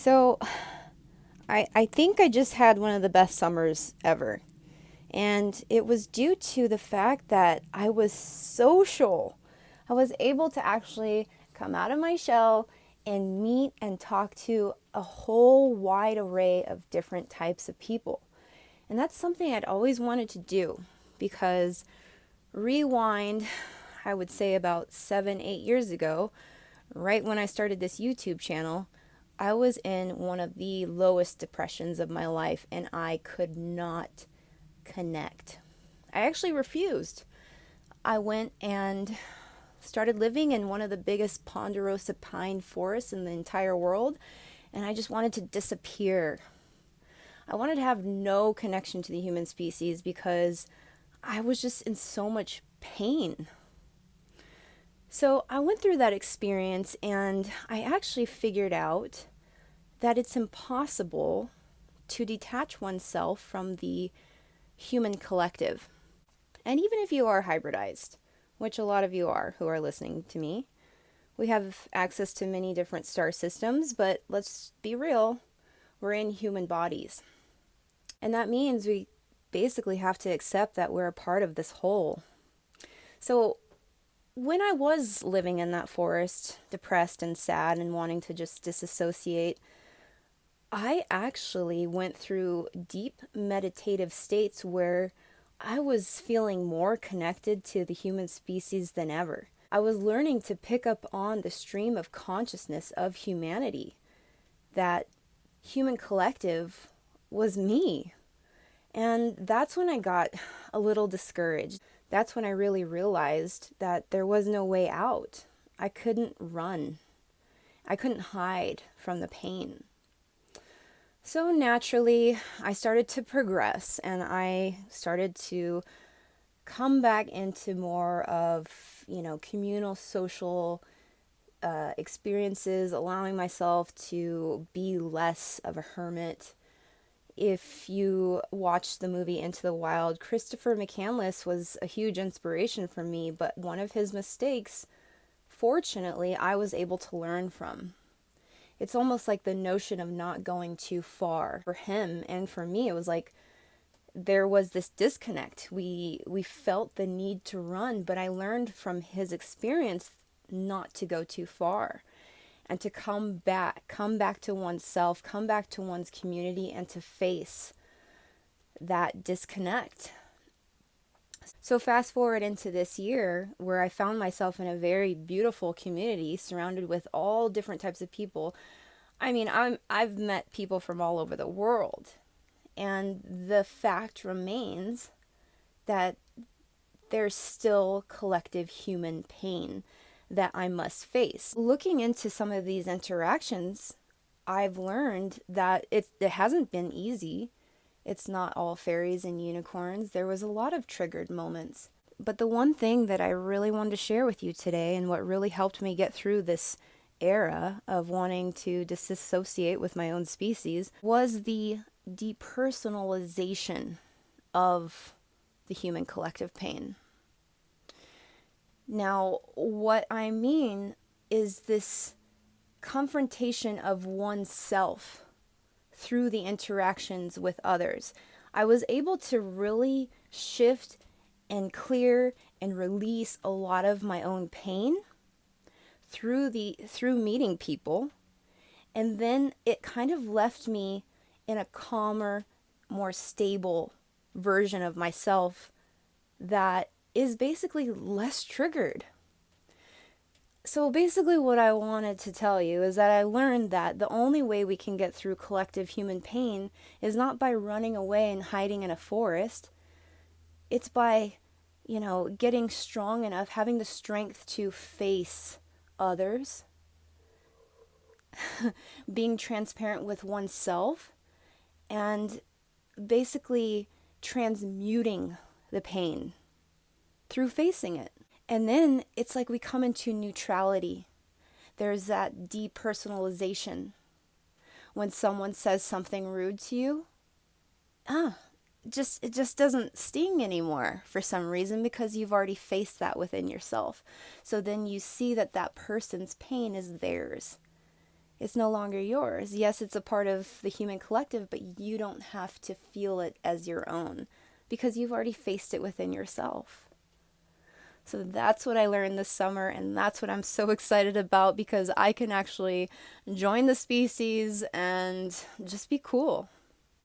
So, I think I just had one of the best summers ever. And it was due to the fact that I was social. I was able to actually come out of my shell and meet and talk to a whole wide array of different types of people. And that's something I'd always wanted to do because rewind, I would say about 7, 8 years ago, right when I started this YouTube channel, I was in one of the lowest depressions of my life and I could not connect. I actually refused. I went and started living in one of the biggest ponderosa pine forests in the entire world, and I just wanted to disappear. I wanted to have no connection to the human species because I was just in so much pain. So I went through that experience and I actually figured out that it's impossible to detach oneself from the human collective. And even if you are hybridized, which a lot of you are who are listening to me, we have access to many different star systems, but let's be real, we're in human bodies. And that means we basically have to accept that we're a part of this whole. So when I was living in that forest, depressed and sad and wanting to just disassociate, I actually went through deep meditative states where I was feeling more connected to the human species than ever. I was learning to pick up on the stream of consciousness of humanity. That human collective was me. And that's when I got a little discouraged. That's when I really realized that there was no way out. I couldn't run. I couldn't hide from the pain. So naturally, I started to progress and I started to come back into more of, communal social experiences, allowing myself to be less of a hermit. If you watch the movie Into the Wild, Christopher McCandless was a huge inspiration for me, but one of his mistakes, fortunately, I was able to learn from. It's almost like the notion of not going too far. For him and for me, it was like there was this disconnect. We felt the need to run, but I learned from his experience not to go too far and to come back to oneself, come back to one's community and to face that disconnect. So fast forward into this year where I found myself in a very beautiful community surrounded with all different types of people. I mean, I've met people from all over the world, and the fact remains that there's still collective human pain that I must face. Looking into some of these interactions, I've learned that it hasn't been easy. It's not all fairies and unicorns. There was a lot of triggered moments. But the one thing that I really wanted to share with you today, and what really helped me get through this era of wanting to disassociate with my own species, was the depersonalization of the human collective pain. Now, what I mean is this confrontation of oneself through the interactions with others. I was able to really shift and clear and release a lot of my own pain through meeting people, and then it kind of left me in a calmer, more stable version of myself that is basically less triggered. So basically what I wanted to tell you is that I learned that the only way we can get through collective human pain is not by running away and hiding in a forest. It's by, getting strong enough, having the strength to face others, being transparent with oneself, and basically transmuting the pain through facing it. And then it's like we come into neutrality. There's that depersonalization. When someone says something rude to you, it just doesn't sting anymore for some reason because you've already faced that within yourself. So then you see that person's pain is theirs. It's no longer yours. Yes, it's a part of the human collective, but you don't have to feel it as your own because you've already faced it within yourself. So that's what I learned this summer, and that's what I'm so excited about because I can actually join the species and just be cool.